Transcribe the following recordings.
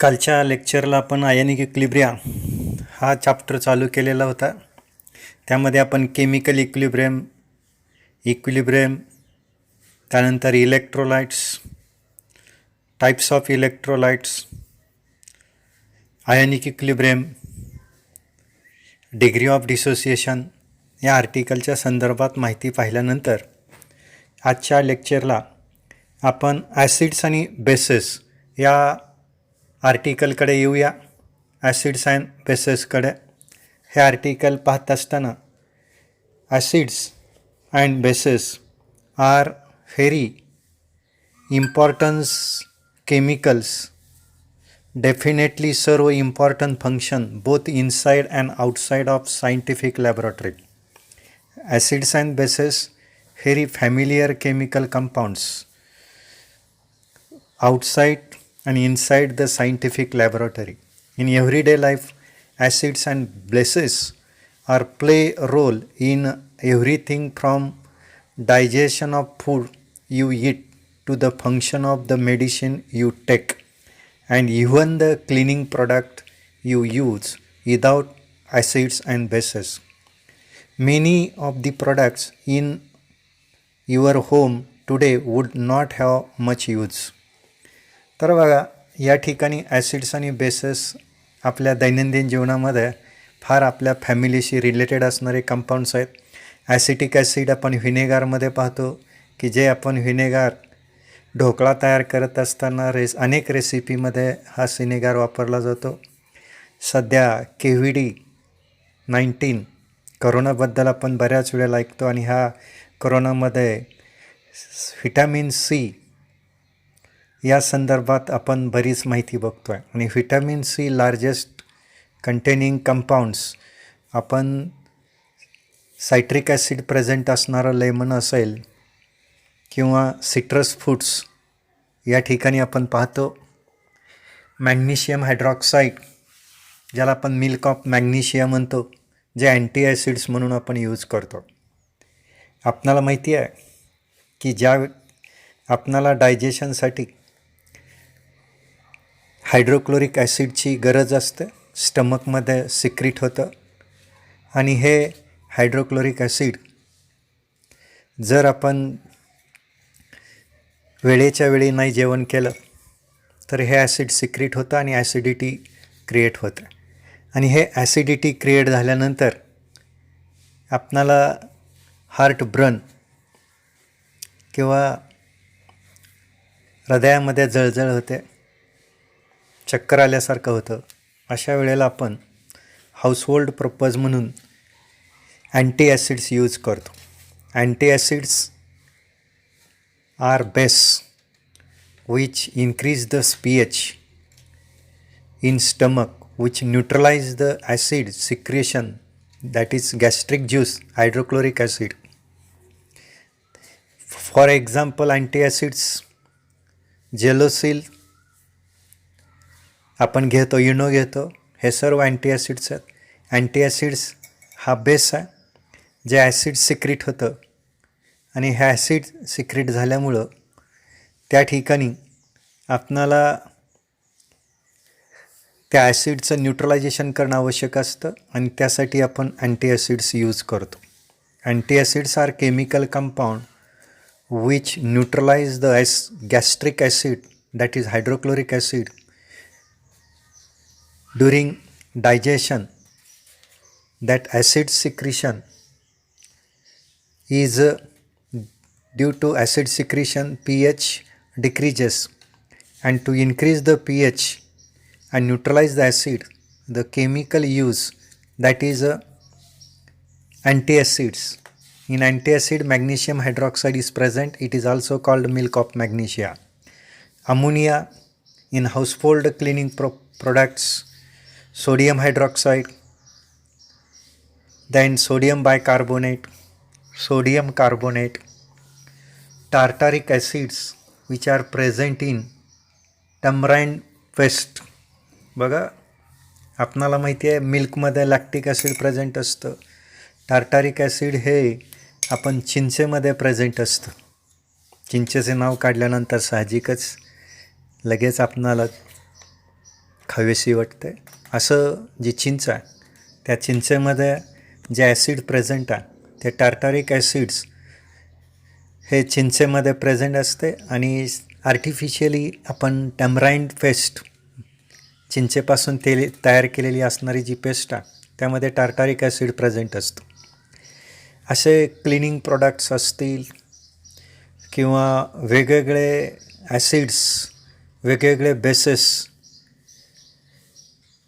कालच्या लेक्चरला आपण ionic equilibrium हा चॅप्टर चालू केलेला होता. त्यामध्ये आपण केमिकल इक्विलिब्रियम त्यानंतर electrolytes, types of electrolytes, ionic equilibrium, degree of dissociation या आर्टिकलच्या संदर्भात माहिती पाहिल्यानंतर आजच्या लेक्चरला आपण ॲसिड्स आणि बेसेस या आर्टिकलकडे येऊया. ॲसिड्स अँड बेसेसकडे. हे आर्टिकल पाहत असताना acids and bases are very importance chemicals, definitely serve important function both inside and outside of scientific laboratory. Acids and bases, very familiar chemical compounds outside and inside the scientific laboratory. In everyday life, acids and bases are play a role in everything from digestion of food you eat to the function of the medicine you take, and even the cleaning product you use without acids and bases. Many of the products in your home today would not have much use. तर बघा, या ठिकाणी acids आणि bases आपल्या दैनंदिन जीवनामध्ये फार आपल्या फॅमिलीशी रिलेटेड असणारे कंपाऊंड्स आहेत. ॲसिटिक ॲसिड आपण व्हिनेगारमध्ये पाहतो की जे आपण व्हिनेगार ढोकळा तयार करत असताना अनेक रेसिपीमध्ये हा व्हिनेगार वापरला जातो. सध्या COVID-19 करोनाबद्दल आपण बऱ्याच वेळेला ऐकतो आणि ह्या करोनामध्ये व्हिटॅमिन सी या संदर्भात आपण बरीच माहिती बघतो आहे. आणि vitamin C largest containing compounds आपण सायट्रिक ॲसिड प्रेझेंट असणारं लेमन असेल किंवा सिट्रस फ्रूट्स या ठिकाणी आपण पाहतो. मॅग्नेशियम हायड्रॉक्साईड, ज्याला आपण मिल्क ऑफ मॅग्नेशियम म्हणतो, जे अँटी ॲसिड्स म्हणून आपण यूज करतो. आपणाला माहिती आहे की ज्या आपणाला डायजेशनसाठी हायड्रोक्लोरिक ॲसिडची गरज असते, स्टमकमध्ये सिक्रीट होतं. आणि हे हायड्रोक्लोरिक ॲसिड जर आपण वेळेच्या वेळी नाही जेवण केलं तर हे ॲसिड सिक्रीट होतं आणि ॲसिडिटी क्रिएट होतं. आणि हे ॲसिडिटी क्रिएट झाल्यानंतर आपणाला हार्ट ब्रन किंवा हृदयामध्ये जळजळ होते, चक्कर आल्यासारखं होतं. अशा वेळेला आपण हाऊसहोल्ड पर्पज म्हणून अँटी ॲसिड्स यूज करतो. Anti acids are base which increase the pH in stomach, which neutralize the acid secretion, that is gastric juice, hydrochloric acid. For example, antacids Gelosil आपण घेतो, युनो घेतो, हे सर्व अँटीॲसिड्स आहेत. अँटीॲसिड्स हा base आहे जे ॲसिड सिक्रीट होतं. आणि हे ॲसिड सिक्रीट झाल्यामुळं त्या ठिकाणी आपणाला त्या ॲसिडचं न्यूट्रलायझेशन करणं आवश्यक असतं आणि त्यासाठी आपण अँटीॲसिड्स यूज करतो. Antacids are chemical compound which neutralize the gastric acid, that is hydrochloric acid, during digestion. That acid secretion is due to acid secretion, pH decreases, and to increase the pH and neutralize the acid, the chemical use, that is antacids. In antacid, magnesium hydroxide is present. It is also called milk of magnesia. Ammonia in household cleaning products, sodium hydroxide, then sodium bicarbonate, sodium carbonate, tartaric acids which are present in tamarind paste. बघा, आपणाला माहिती आहे मिल्कमध्ये lactic acid present असतं. Tartaric acid हे आपण चिंचेमध्ये present असतं. चिंचेचे नाव काढल्यानंतर साहजिकच लगेच आपणाला खावीशी वाटते. असं जी चिंच आहे त्या चिंचेमध्ये जे ॲसिड प्रेझेंट आहे ते टार्टारिक ॲसिड्स हे चिंचेमध्ये प्रेझेंट असते आणि आर्टिफिशियली आपण टॅमराइंड पेस्ट चिंचेपासून तयार केलेली असणारी जी पेस्ट आहे त्यामध्ये टार्टारिक ॲसिड प्रेझेंट असतो. असे क्लिनिंग प्रॉडक्ट्स असतील किंवा वेगवेगळे ॲसिड्स, वेगवेगळे बेसेस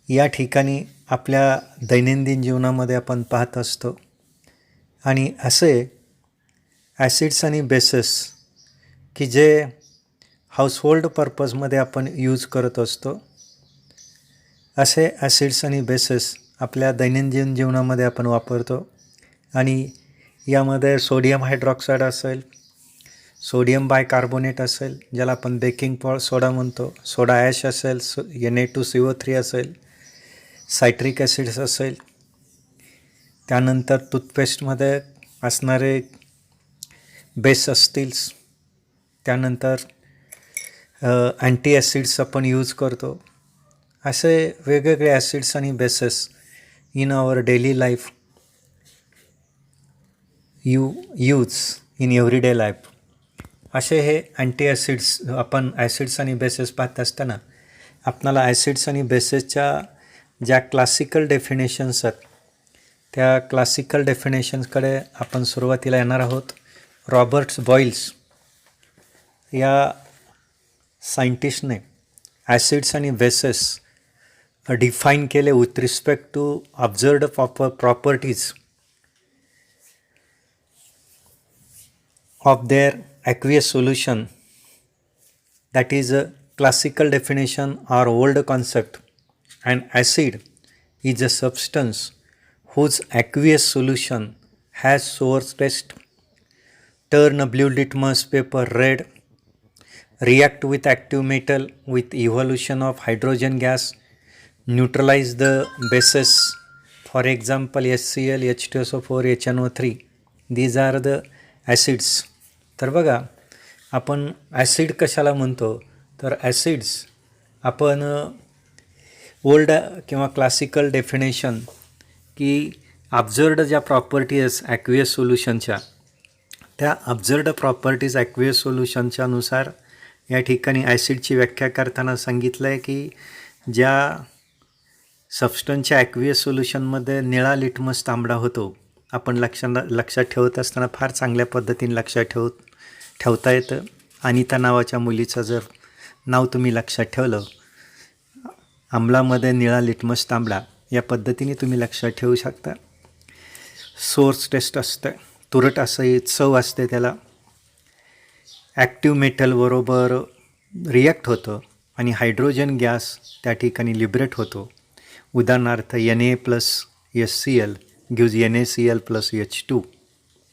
या ठिकाणी आपल्या दैनंदिन जीवनामध्ये आपण पाहत असतो. आणि असे ॲसिड्स आणि बेसेस की जे हाऊसहोल्ड पर्पजमध्ये आपण यूज करत असतो, असे ॲसिड्स आणि बेसेस आपल्या दैनंदिन जीवनामध्ये आपण वापरतो. आणि यामध्ये सोडियम हायड्रॉक्साईड असेल, सोडियम बायकार्बोनेट असेल ज्याला आपण बेकिंग सोडा म्हणतो, सोडा ॲश असेल, Na2CO3 असेल, सायट्रिक ॲसिड्स असेल, त्यानंतर टूथपेस्टमध्ये असणारे बेस असतील, त्यानंतर अँटी ॲसिड्स आपण यूज करतो. असे वेगवेगळे ॲसिड्स आणि bases in our daily life use in everyday life. असे हे अँटी ॲसिड्स आपण ॲसिड्स आणि बेसेस पाहत असताना आपणाला ॲसिड्स आणि बेसेसच्या ज्या क्लासिकल डेफिनेशन्स आहेत त्या क्लासिकल डेफिनेशन्सकडे आपण सुरुवातीला येणार आहोत. रॉबर्ट्स बॉइल्स या सायंटिस्टने ॲसिड्स आणि बेसेस डिफाईन केले with respect to observed properties of their aqueous solution. That is a classical definition or old concept. An acid is a substance whose aqueous solution has sour taste, turn a blue litmus paper red, react with active metal with evolution of hydrogen gas, neutralize the bases, for example HCl, H2SO4, HNO3. These are the acids. तर बघा आपण acid कशाला म्हणतो तर acids आपण old किंवा classical definition की ऑब्झर्व्ड ज्या प्रॉपर्टीज ॲक्वियस सोल्युशनच्या त्या ऑब्झर्व्ड प्रॉपर्टीज ॲक्वियस सोल्युशनच्या नुसार या ठिकाणी ॲसिडची व्याख्या करताना सांगितलं आहे की ज्या सबस्टन्सच्या ॲक्वियस सोल्युशनमध्ये निळा लिटमस तांबडा होतो. आपण लक्षात ठेवत असताना फार चांगल्या पद्धतीने लक्षात ठेवता येतं. अनिता नावाच्या मुलीचं जर नाव तुम्ही लक्षात ठेवलं, आम्लामध्ये निळा लिटमस तांबडा, या पद्धतीने तुम्ही लक्षात ठेवू शकता. सोर्स टेस्ट असतं, तुरट असं चव असते त्याला. ॲक्टिव्ह मेटलबरोबर रिॲक्ट होतं आणि हायड्रोजन गॅस त्या ठिकाणी लिबरेट होतो. उदाहरणार्थ Na+HCl gives NaCl plus H2.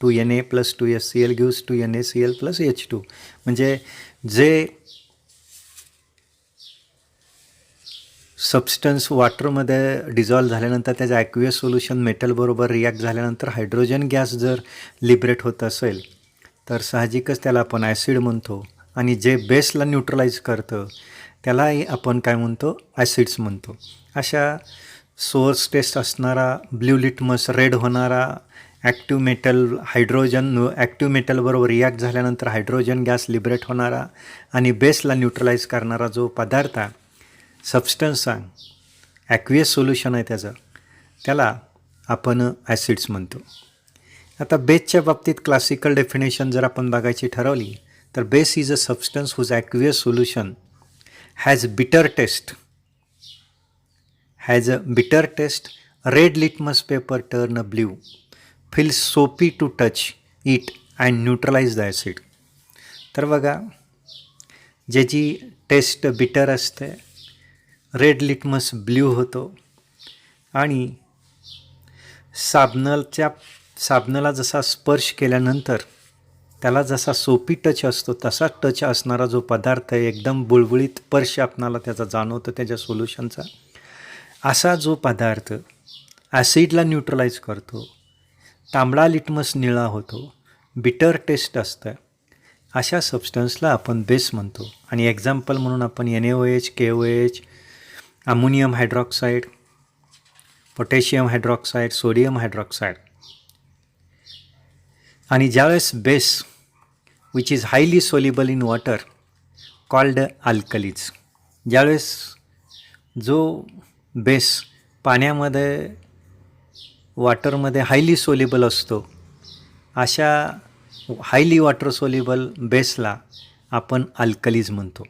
2Na plus 2HCl gives 2NaCl plus H2. म्हणजे जे सबस्टन्स वॉटरमध्ये डिझॉल्व झाल्यानंतर त्याचं ॲक्वियस सोल्युशन मेटलबरोबर रिॲक्ट झाल्यानंतर हायड्रोजन गॅस जर लिबरेट होत असेल तर साहजिकच त्याला आपण ॲसिड म्हणतो. आणि जे बेसला न्यूट्रलाइज करतं त्यालाही आपण काय म्हणतो, ॲसिड्स म्हणतो. अशा सोर्स टेस्ट असणारा, ब्ल्यू लिटमस रेड होणारा, ॲक्टिव्ह मेटल ॲक्टिव्ह मेटलबरोबर रिॲक्ट झाल्यानंतर हायड्रोजन गॅस लिबरेट होणारा आणि बेसला न्यूट्रलाइज करणारा जो पदार्थ आहे, सबस्टन्स आहे, ॲक्वियस सोल्युशन आहे त्याचं, त्याला आपण ॲसिड्स म्हणतो. आता बेसच्या बाबतीत क्लासिकल डेफिनेशन जर आपण बघायची ठरवली तर base is a substance whose aqueous solution has bitter taste, red litmus paper turn blue, feels soapy to touch it and neutralize the acid. तर बघा ज्याची टेस्ट बिटर असते, रेड लिटमस ब्ल्यू होतो आणि साबणाला जसा स्पर्श केल्यानंतर त्याला जसा सोपी टच असतो तसा टच असणारा जो पदार्थ आहे, एकदम बुळबुळीत स्पर्श आपणाला त्याचा जाणवतो त्याच्या सोल्युशनचा, असा जो पदार्थ ॲसिडला न्यूट्रलाइज करतो. तांबडा लिटमस निळा होतो, बिटर टेस्ट असतं, अशा सबस्टन्सला आपण बेस म्हणतो. आणि एक्झाम्पल म्हणून आपण NaOH, KOH ammonium hydroxide, potassium hydroxide, sodium hydroxide. आणि ज्यावेळेस base which is highly soluble in water called alkalis, ज्यावेळेस जो बेस पाण्यामध्ये वॉटरमध्ये हायली सोल्युबल असतो, अशा हायली वॉटर सोल्युबल बेसला आपण अल्कलीज म्हणतो.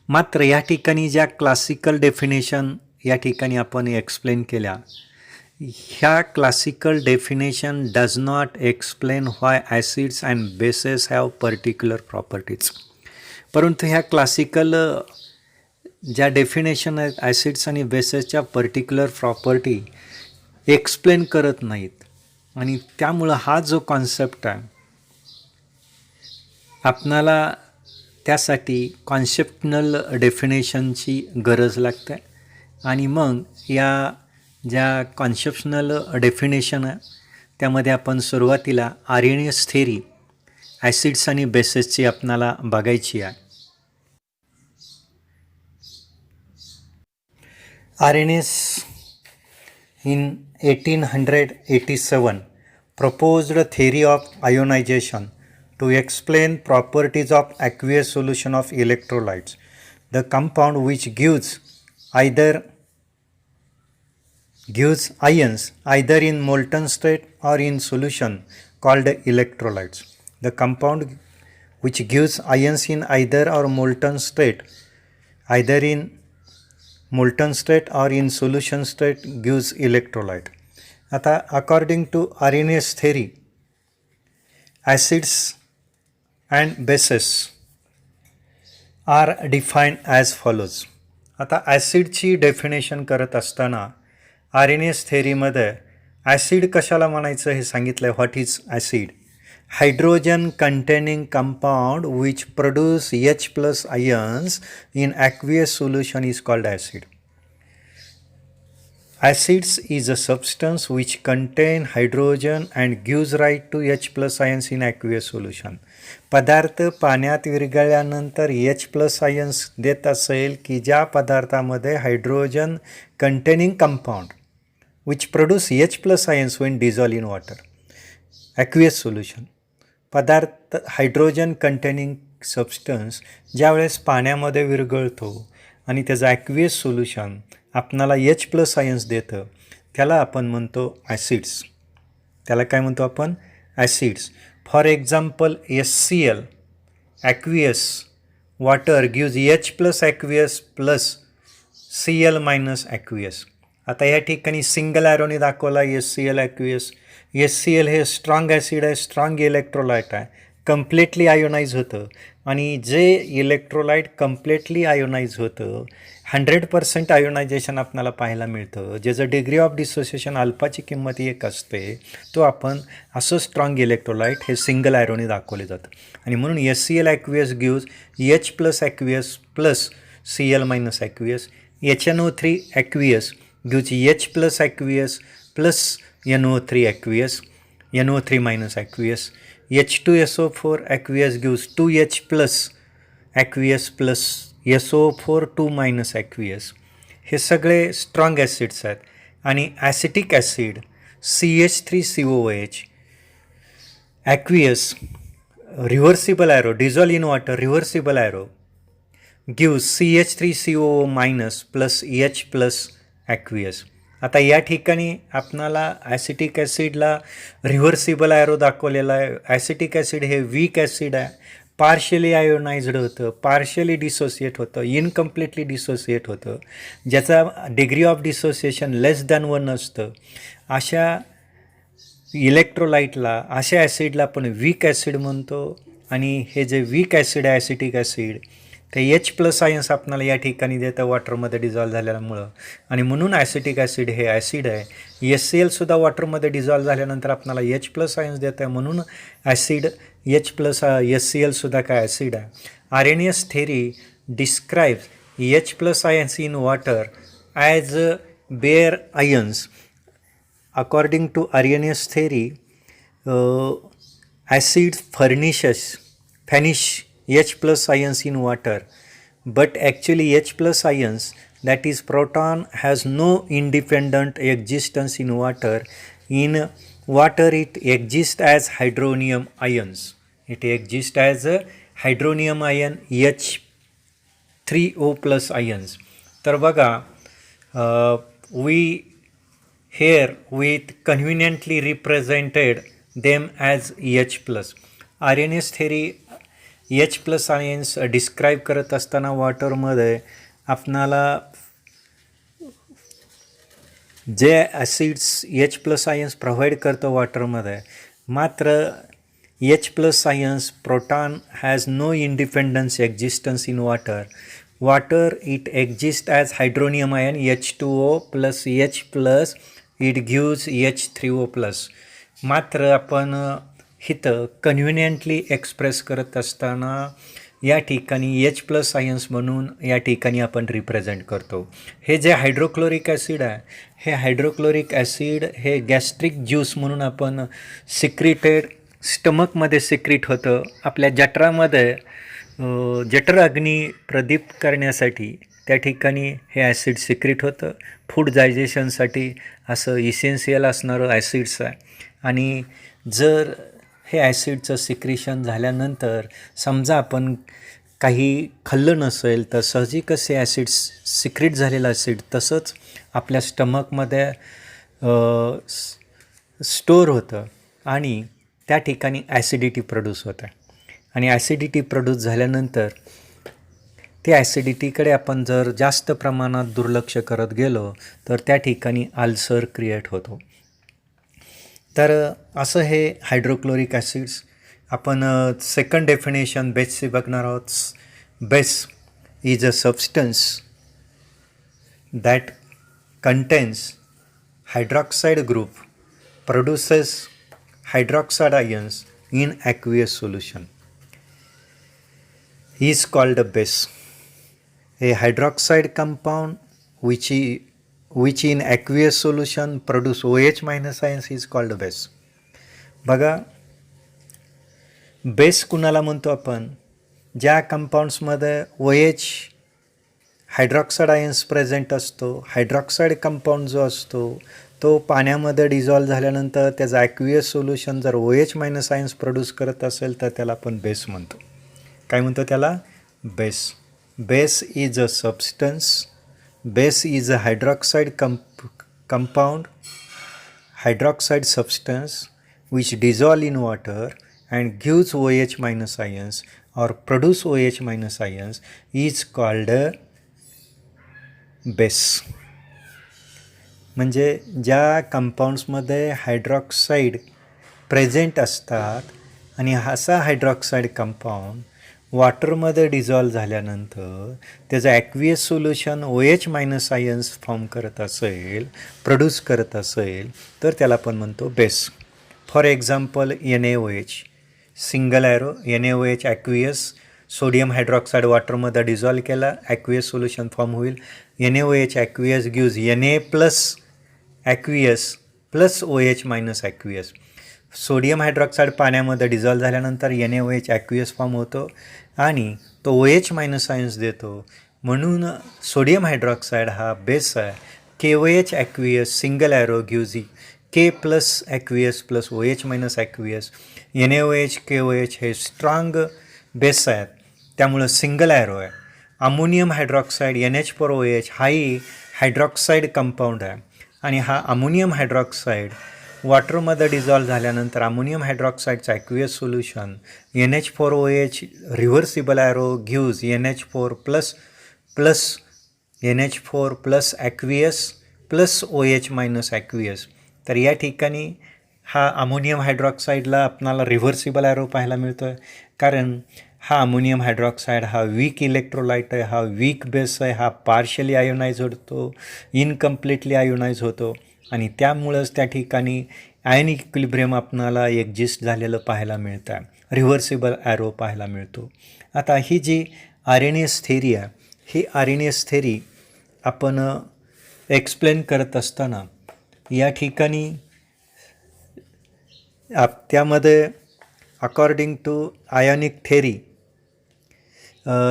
मात्र या ठिकाणी ज्या क्लासिकल डेफिनेशन या ठिकाणी आपण एक्सप्लेन केल्या, ह्या classical definition does not explain why acids and bases have particular properties. परंतु ह्या क्लासिकल ज्या डेफिनेशन आहेत ॲसिड्स आणि बेसेसच्या पर्टिक्युलर प्रॉपर्टी एक्सप्लेन करत नाहीत. आणि त्यामुळं हा जो कॉन्सेप्ट आहे, आपणाला त्यासाठी कॉन्सेप्टनल डेफिनेशनची गरज लागते. आणि मग या ज्या कॉन्सेप्शनल डेफिनेशन आहे त्यामध्ये आपण सुरुवातीला आर्हेनियस थेरी ॲसिड्स आणि बेसेसची आपणाला बघायची आहे. Arrhenius in 1887 proposed a theory of ionization to explain properties of aqueous solution of electrolytes. The compound which gives ions either in molten state or in solution called electrolytes. The compound which gives ions in either or molten state, either in molten state or in solution state gives electrolyte. आता according to Arrhenius theory, acids and bases are defined as follows. आता ॲसिडची definition करत असताना Arrhenius थेरीमध्ये acid कशाला म्हणायचं हे सांगितलं. What is acid? Hydrogen containing compound which produce H+ ions in aqueous solution is called acid. Acids is a substance which contain hydrogen and gives rise to H+ ions in aqueous solution. पदार्थ पाण्यात विरघळल्यानंतर H+ ions देत असेल की ज्या पदार्थामध्ये hydrogen containing compound which produce H+ ions when dissolved in water, aqueous solution. पदार्थ hydrogen containing substance ज्यावेळेस पाण्यामध्ये विरघळतो आणि त्याचं ॲक्वियस सोल्युशन आपणाला H+ आयन्स देतं, त्याला आपण म्हणतो ॲसिड्स. त्याला काय म्हणतो आपण? Acids. For example HCl aqueous water gives H+ aqueous plus Cl- aqueous. आता या ठिकाणी सिंगल ॲरोने दाखवला HCl ॲक्वियस. HCl हे स्ट्रॉंग ॲसिड आहे, स्ट्रॉंग इलेक्ट्रोलाइट आहे, कम्प्लिटली आयोनाइज होतं. आणि जे इलेक्ट्रोलाइट कम्प्लिटली आयोनाइज होतं, 100% आयोनायझेशन आपल्याला पाहायला मिळतं, ज्याचं डिग्री ऑफ डिसोसिएशन अल्फाची किंमत 1 असते, तो आपण असं स्ट्रॉंग इलेक्ट्रोलाइट हे सिंगल ॲरोने दाखवले जातं. आणि म्हणून HCl aqueous gives H+ aqueous plus Cl- aqueous. HNO3 aqueous gives H+ aqueous plus NO3 aqueous, NO3- aqueous. H2SO4 aqueous gives 2H plus aqueous plus SO4 2- aqueous. हे सगळे स्ट्रॉंग ॲसिड्स आहेत. आणि acetic acid CH3COOH aqueous reversible arrow dissolve in water reversible arrow gives CH3COO- plus H+ aqueous. आता या ठिकाणी आपणाला acetic ॲसिडला reversible arrow दाखवलेला आहे. ॲसिटिक ॲसिड हे वीक ॲसिड आहे, पार्शियली आयोनाइज्ड होतं, पार्शियली डिसोसिएट होतं, इनकम्प्लिटली डिसोसिएट होतं, ज्याचा degree of dissociation less than 1 असतं. अशा इलेक्ट्रोलाइटला, अशा ॲसिडला आपण वीक ॲसिड म्हणतो. आणि हे जे वीक ॲसिड आहे ॲसिटिक ॲसिड, ते H+ आयन्स आपल्याला या ठिकाणी देतं वॉटरमध्ये डिझॉल्व झाल्यामुळं. आणि म्हणून ॲसिटिक ॲसिड हे ॲसिड आहे. HClसुद्धा वॉटरमध्ये डिझॉल्व झाल्यानंतर आपल्याला H+ आयन्स देतं आहे, म्हणून ॲसिड H+ HClसुद्धा काय ॲसिड आहे. Arrhenius theory describes H+ ions in water as bare ions. According to Arrhenius theory acid furnish H+ ions in water but actually H plus ions, that is proton, has no independent existence in water. In water it exists as hydronium ions. It exists as a hydronium ion H3O plus ions. तर बघा, we here with conveniently represented them as H plus. RNS theory H plus ions describe करत असताना वॉटरमध्ये आपणाला जे acids H plus ions provide करतो वॉटरमध्ये, मात्र H plus ions proton has no independence existence in water it exists as hydronium ion H2O plus H plus, it gives H3O plus. मात्र आपण इथं कन्व्हिनियंटली एक्सप्रेस करत असताना या ठिकाणी एच प्लस आयन्स म्हणून या ठिकाणी आपण रिप्रेझेंट करतो. हे जे हायड्रोक्लोरिक ॲसिड आहे, हे हायड्रोक्लोरिक ॲसिड हे गॅस्ट्रिक ज्यूस म्हणून आपण सिक्रिटेड स्टमकमध्ये सिक्रिट होतं. आपल्या जठरामध्ये जठर अग्नी प्रदीप्त करण्यासाठी त्या ठिकाणी हे ॲसिड सिक्रिट होतं. फूड डायजेशनसाठी असं इसेन्शियल असणारं ॲसिड्स आहे. आणि जर हे ॲसिडचं सिक्रेशन झाल्यानंतर समजा आपण काही खाल्लं नसेल तर साहजिकच हे ॲसिड सिक्रेट झालेलं ॲसिड तसंच आपल्या स्टमकमध्ये स्टोअर होतं आणि त्या ठिकाणी ॲसिडिटी प्रोड्यूस होतं. आणि ॲसिडिटी प्रोड्यूस झाल्यानंतर त्या ॲसिडिटीकडे आपण जर जास्त प्रमाणात दुर्लक्ष करत गेलो तर त्या ठिकाणी अल्सर क्रिएट होतो. तर असं हे हायड्रोक्लोरिक ॲसिड्स. आपण सेकंड डेफिनेशन बेसचे बघणार आहोत. Base is a substance that contains hydroxide group produces hydroxide ions in aqueous solution is called a base. A hydroxide compound which in aqueous solution produce OH minus ions is called a base. बघा, base कुणाला म्हणतो आपण? ज्या कंपाऊंड्समध्ये OH hydroxide ions present असतो. Hydroxide compound जो असतो तो पाण्यामध्ये डिझॉल्व झाल्यानंतर त्याचं ॲक्वियस सोल्युशन जर OH मायनस आयन्स प्रोड्यूस करत असेल तर त्याला आपण बेस म्हणतो. काय म्हणतो त्याला? Base. Base is a substance. Base is a hydroxide compound, hydroxide substance which dissolve in water and gives OH minus ions or produce OH minus ions is called a base. म्हणजे ज्या कंपाऊंड्समध्ये hydroxide present असतात आणि असा hydroxide compound वॉटरमध्ये dissolve झाल्यानंतर त्याचं aqueous solution OH minus ions form करत असेल, produce करत असेल तर त्याला आपण म्हणतो base. For example NaOH, single arrow NaOH aqueous sodium hydroxide वॉटरमध्ये डिझॉल्व केला, ॲक्वियस सोल्युशन फॉर्म होईल. NaOH aqueous gives Na plus aqueous plus OH minus aqueous. Sodium hydroxide पाण्यामध्ये डिझॉल्व झाल्यानंतर NaOH ॲक्वियस फॉर्म होतो आणि तो OH मायनस आयन्स देतो. म्हणून सोडियम हायड्रॉक्साईड हा बेस आहे. KOH aqueous single arrow gives K plus aqueous plus OH minus aqueous. NaOH KOH हे स्ट्रॉंग बेस आहेत, त्यामुळं सिंगल ॲरो आहे. अमोनियम हायड्रॉक्साईड NH4OH हाही हायड्रॉक्साईड कंपाऊंड आहे आणि हा अमोनियम हायड्रॉक्साईड वॉटरमध्ये डिझॉल्व झाल्यानंतर अमोनियम हायड्रॉक्साईडचं aqueous solution NH4OH reversible arrow gives NH4 plus plus NH4 plus aqueous plus OH minus aqueous. तर या ठिकाणी हा अमोनियम हायड्रॉक्साईडला आपणाला रिव्हर्सिबल ॲरो पाहायला मिळतो आहे, कारण हा अमोनियम हायड्रॉक्साईड हा वीक इलेक्ट्रोलाइट आहे, हा वीक बेस आहे, हा पार्शली आयोनाइज होतो, इनकम्प्लिटली आयोनाइज होतो आणि त्यामुळंच त्या ठिकाणी आयनिक इक्विलिब्रियम आपणाला एक्झिस्ट झालेलं पाहायला मिळतं आहे, रिव्हर्सिबल ॲरो पाहायला मिळतो. आता ही जी RNS थेरी आहे, ही RNS थेरी आपण एक्सप्लेन करत असताना या ठिकाणी त्यामध्ये according to ionic theory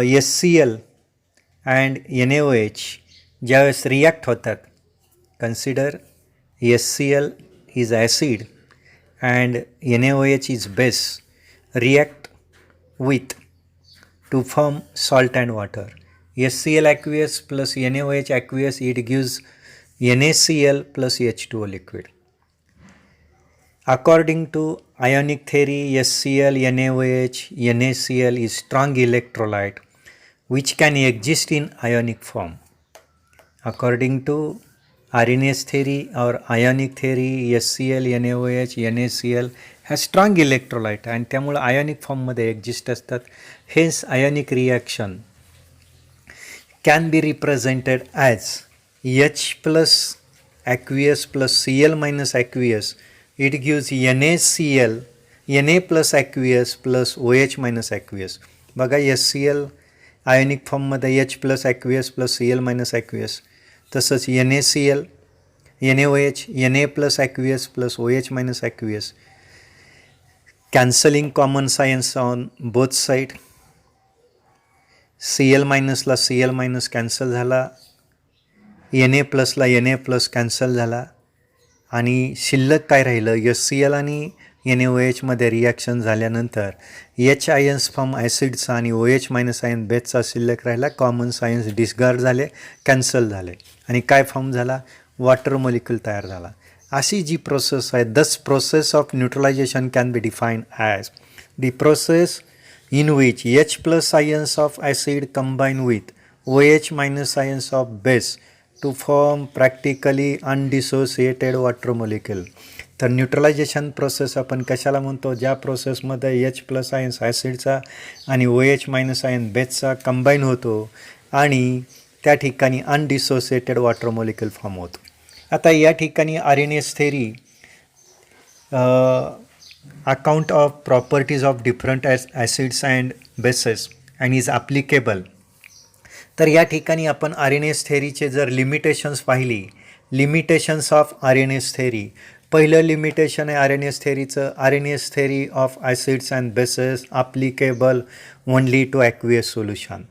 HCl and NaOH ज्यावेळेस रिॲक्ट होतात, consider HCl is acid and NaOH is base, react with to form salt and water. HCl aqueous plus NaOH aqueous, it gives NaCl plus H2O liquid. According to ionic theory, HCl, NaOH, NaCl is strong electrolyte which can exist in ionic form. According to Arrhenius theory or ionic theory, HCl, NaOH, NaCl has strong electrolyte and त्यामुळे ionic form मध्ये exist असतात. Hence ionic reaction can be represented as H plus aqueous plus Cl minus aqueous, it gives NaCl, Na plus aqueous plus OH minus aqueous. बघा HCl ionic form मध्ये H plus aqueous plus Cl minus aqueous, तसंच NaCl, NaOH, Na plus aqueous plus OH minus aqueous, cancelling common signs on both side. Cl minus ला Cl minus cancel झाला, Na प्लसला Na plus cancel झाला आणि शिल्लक काय राहिलं, HCl आणि NaOH मध्ये रिॲक्शन झाल्यानंतर H आयन्स फॉर्म ॲसिडचा आणि OH मायनस आयन बेसचा शिल्लक राहिला. कॉमन सायन्स डिस्कार्ड झाले, कॅन्सल झाले आणि काय फॉर्म झाला, वॉटर मॉलिक्यूल तयार झाला. अशी जी प्रोसेस आहे, दस process of neutralisation can be defined as the process in which H plus ions of acid combine with OH minus ions of base to form practically undissociated water molecule. तर neutralisation process आपण कशाला म्हणतो, ज्या प्रोसेसमध्ये H plus ions ॲसिडचा आणि OH minus ion बेसचा combine होतो आणि त्या ठिकाणी अनडिसोसिएटेड वॉटर मॉलिक्यूल फॉर्म होतो. आता या ठिकाणी RNS theory account of properties of different acids and bases and is applicable. तर या ठिकाणी आपण आरएनएस थेरीचे जर लिमिटेशन्स पाहिली, लिमिटेशन्स ऑफ आरएनएस थेरी, पहिलं लिमिटेशन आहे आरएनएस थेरीचं, Arrhenius theory of acids and bases applicable only to aqueous solution,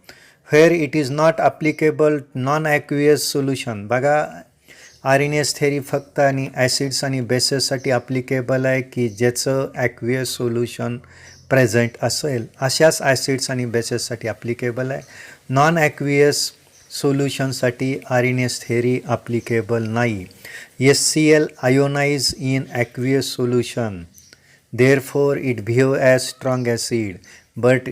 where it is not applicable non aqueous solution. बघा आरएनएस थेरी फक्त आणि ॲसिड्स आणि बेसेससाठी ॲप्लिकेबल आहे की ज्याचं ॲक्वियस सोल्युशन प्रेझेंट असेल, अशाच ॲसिड्स आणि बेसेससाठी ॲप्लिकेबल आहे. नॉन ॲक्वियस सोल्युशनसाठी आरएनएस थेरी ॲप्लिकेबल नाही. HCl ionize in aqueous solution, therefore it behave as strong acid, but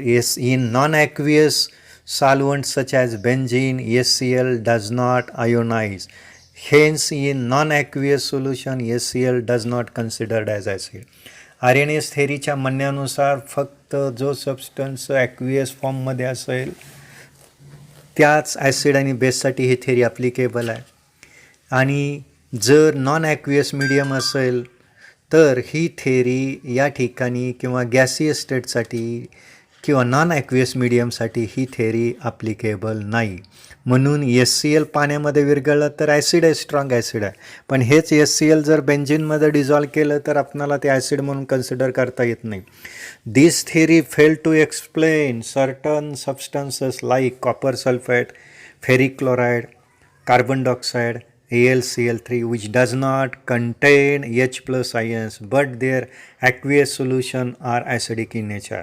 in non-aqueous solvents such as benzene, HCl does not ionize. Hence, in non-aqueous solution, HCl does not considered as acid. Arrhenius थेरीच्या म्हणण्यानुसार फक्त जो substance aqueous फॉर्ममध्ये असेल त्याच acid आणि बेससाठी ही theory applicable आहे आणि जर नॉन ॲक्वियस मीडियम असेल तर ही थेरी या ठिकाणी किंवा गॅसियस स्टेटसाठी किंवा नॉन ॲक्वियस मीडियमसाठी ही थेरी ॲप्लिकेबल नाही. म्हणून HCl पाण्यामध्ये विरघळलं तर ॲसिड आहे, स्ट्रॉंग ॲसिड आहे, पण हेच HCl जर बेंझिनमध्ये डिझॉल्व केलं तर आपणाला ते ॲसिड म्हणून कन्सिडर करता येत नाही. This theory fail to explain certain substances like copper sulphate, ferric chloride, carbon dioxide, AlCl3 which does not contain H plus ions but their aqueous solution are acidic in nature.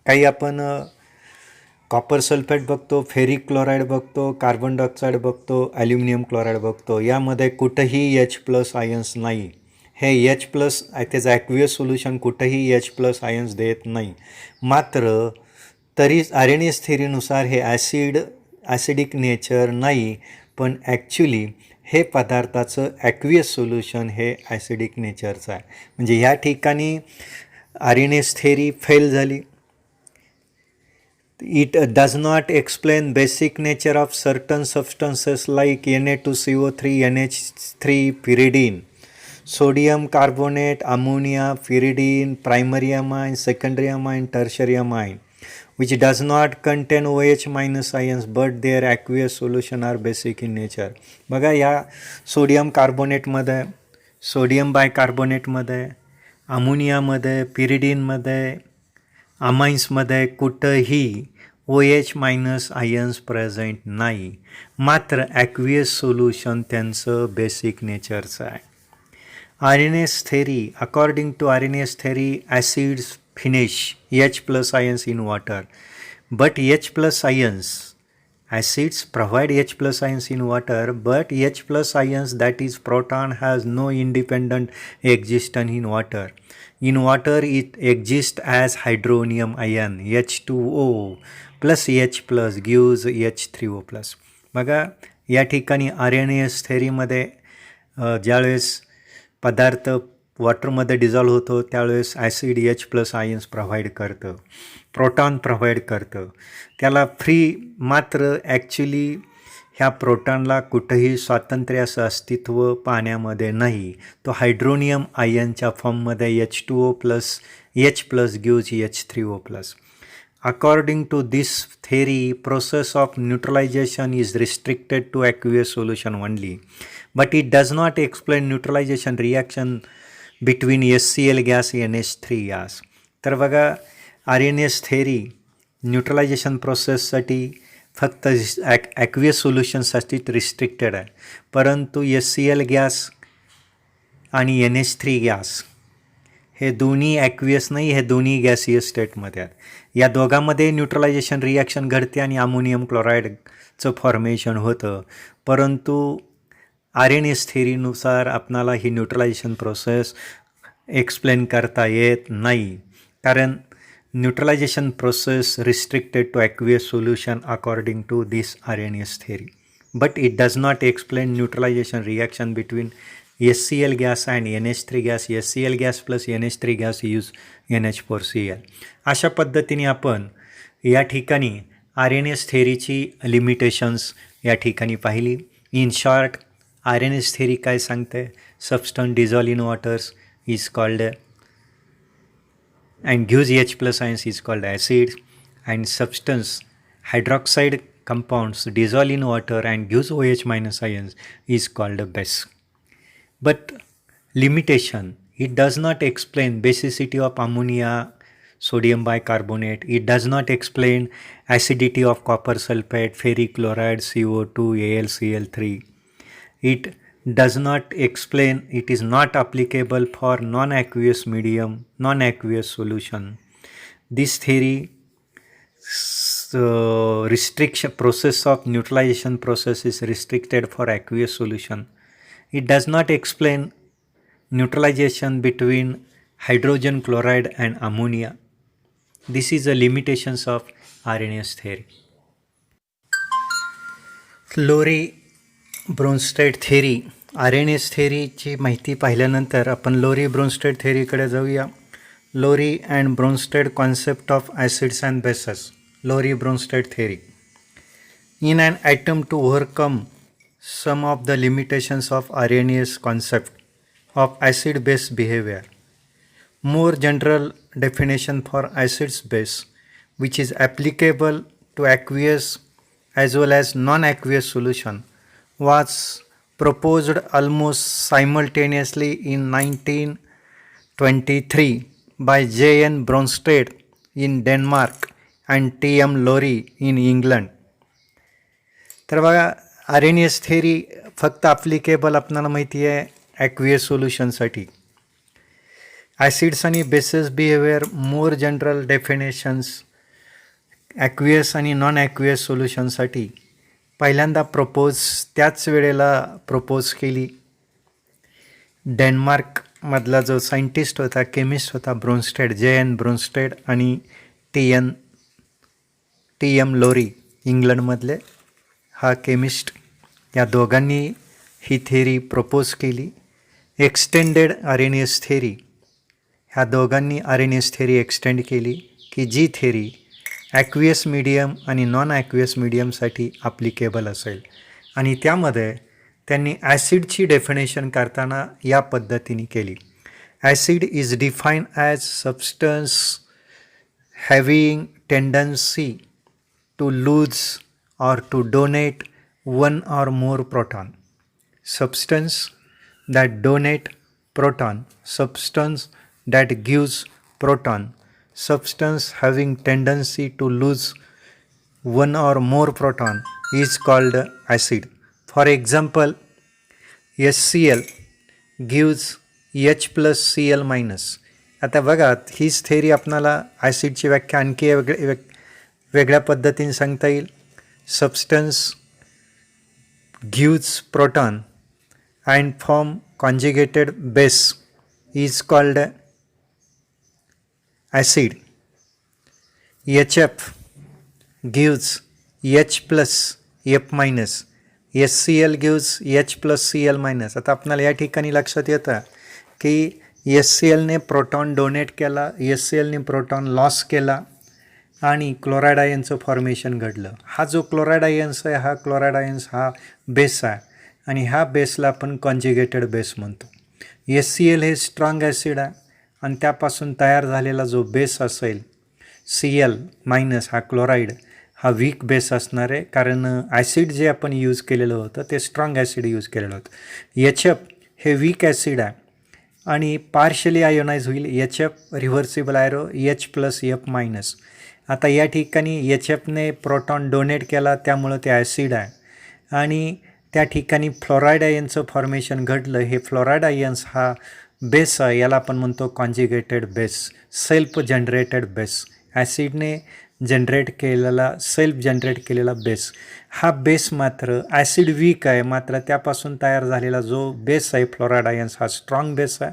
काही आपण copper sulphate बघतो, ferric chloride बघतो, carbon dioxide बघतो, aluminium chloride बघतो, यामध्ये कुठंही H plus ions नाही. हे H प्लस त्याचं ॲक्वियस सोल्युशन कुठंही H प्लस आयन्स देत नाही. मात्र तरी आरएनएस थेरीनुसार हे ॲसिडिक नेचर नाही, पण ॲक्च्युली हे पदार्थाचं ॲक्वियस सोल्युशन हे ॲसिडिक नेचरचं आहे. म्हणजे ह्या ठिकाणी आरएनएस थेरी फेल झाली. It does not explain basic nature of certain substances like Na2CO3, NH3, pyridine, sodium carbonate, ammonia, pyridine, primary amine, secondary amine, tertiary amine, which does not contain OH minus ions but their aqueous solution are basic in nature. बघा या sodium कार्बोनेटमध्ये, sodium बायकार्बोनेटमध्ये, अमोनियामध्ये, पिरिडीनमध्ये, अमाइन्समध्ये कुठंही OH minus ions present नाही, मात्र aqueous solution त्यांचं basic नेचरचं आहे. Arrhenius theory. According to Arrhenius theory, acids finish H plus ions in water, but H plus ions, acids provide H plus ions in water, but H plus ions, that is proton, has no independent existence in water. In water it exists as hydronium ion H2O plus H plus gives H3O plus. बघा या ठिकाणी आर्यनियस थेरीमध्ये ज्यावेळेस पदार्थ वॉटरमध्ये dissolve होतो त्यावेळेस acid H plus ions provide करतं, proton provide करतं त्याला फ्री. मात्र ॲक्च्युली ह्या प्रोटॉनला कुठंही स्वातंत्र्य असं अस्तित्व पाण्यामध्ये नाही. तो हायड्रोनियम आयनच्या फॉर्ममध्ये H2O plus H plus gives H3O plus. According to this theory, process of neutralization is restricted to aqueous solution only, but it does not explain neutralization reaction between HCl gas and NH3 gas. तर बघा आर्यनियस theory neutralisation प्रोसेससाठी फक्त aqueous सोल्युशनसाठी restricted आहे, परंतु HCl gas आणि NH3 gas हे दोन्ही aqueous नाही, हे दोन्ही गॅसियस स्टेटमध्ये आहेत. या दोघांमध्ये न्यूट्रलायझेशन रिॲक्शन घडते आणि अमोनियम क्लोराईडचं फॉर्मेशन होतं, परंतु आर्यनियस थेरीनुसार आपणाला ही न्यूट्रलायझेशन प्रोसेस एक्सप्लेन करता येत नाही, कारण neutralization process restricted to aqueous solution according to this Arrhenius theory, but it does not explain neutralization reaction between HCl gas and NH3 gas. HCl gas plus NH3 gas use NH4Cl. अशा पद्धतीने आपण या ठिकाणी आर्यनियस थेरीची limitations या ठिकाणी पाहिली. In short आर्यनियस theory काय सांगते? Substance dissolve in waters is called and gives H plus ions is called acid, and substance hydroxide compounds dissolve in water and gives OH minus ions is called base. But limitation, it does not explain basicity of ammonia, sodium bicarbonate. It does not explain acidity of copper sulfate, ferric chloride, CO2, AlCl3. It does not explain, it is not applicable for non-aqueous medium, non-aqueous solution. This theory restriction process of neutralization process is restricted for aqueous solution. It does not explain neutralization between hydrogen chloride and ammonia. This is the limitations of Arrhenius theory. Lowry Bronsted theory. Arrhenius थेरीची माहिती पाहिल्यानंतर आपण Lowry Bronsted थेरीकडे जाऊया. Lowry and Bronsted concept of acids and bases. Lowry Bronsted theory. In an attempt to overcome some of the limitations of Arrhenius concept of acid-base behavior, more general definition for acid-base, which is applicable to aqueous as well as non-aqueous solution, was proposed almost simultaneously in 1923 by J.N. Bronsted in Denmark and T.M. Lowry in England. तर बघा आर्यनियस theory फक्त applicable आपल्याला माहिती आहे aqueous सोल्युशनसाठी. Acids आणि bases behaviour more general definitions aqueous आणि non aqueous सोल्युशनसाठी पहिल्यांदा त्याच वेळेला प्रपोज केली. डेन्मार्कमधला जो सायंटिस्ट होता, केमिस्ट होता ब्रोन्स्टेड, J.N. ब्रोन्स्टेड आणि T.M. लोरी इंग्लंडमधले हा केमिस्ट, या दोघांनी ही थेरी प्रपोज केली. एक्सटेंडेड आर्यनियस थेरी, ह्या दोघांनी आर्यनियस थेरी एक्सटेंड केली की जी थेरी ॲक्वियस मीडियम आणि नॉन ॲक्वियस मीडियमसाठी ॲप्लिकेबल असेल. आणि त्यामध्ये त्यांनी ॲसिडची डेफिनेशन करताना या पद्धतीने केली. Acid is defined as substance having tendency to lose or to donate one or more proton. Substance that donate proton, substance that gives proton, substance having tendency to lose one or more proton is called acid. For example, HCl gives H plus Cl minus. आता बघा, हीच theory आपणाला ॲसिडची व्याख्या आणखी वेगळ्या पद्धतीने सांगता येईल. Substance gives proton and form conjugated base is called acid. HF gives H plus F minus. HCl gives H plus Cl minus. आता आपल्याला या ठिकाणी लक्षात येतं की HClने प्रोटॉन डोनेट केला, HClने प्रोटॉन लॉस केला आणि क्लोराईड आयनचं फॉर्मेशन घडलं. हा जो क्लोराईड आयन्स आहे, हा क्लोराईड आयन्स हा बेस आहे आणि ह्या बेसला आपण कॉन्ज्युगेटेड बेस म्हणतो. HCl हे स्ट्रॉंग ॲसिड आहे आणि त्यापासून तयार झालेला जो बेस असेल Cl मायनस हा क्लोराईड हा वीक बेस असणार आहे, कारण ॲसिड जे आपण यूज केलेलं होतं ते स्ट्रॉंग ॲसिड यूज केलेलं होतं. HF हे वीक ॲसिड आहे आणि पार्शली आयोनाइज होईल. HF reversible arrow H plus F minus. आता या ठिकाणी HFने प्रोटॉन डोनेट केला त्यामुळं ते ॲसिड आहे आणि त्या ठिकाणी फ्लोराईड आयनचं फॉर्मेशन घडलं. हे फ्लोराईड आयन्स हा बेस आहे, याला आपण म्हणतो conjugated base, self generated base. ॲसिडने जनरेट केलेला, सेल्फ जनरेट केलेला बेस. हा बेस मात्र ॲसिड वीक आहे, मात्र त्यापासून तयार झालेला जो बेस आहे फ्लोराईड आयन्स हा स्ट्रॉंग बेस आहे,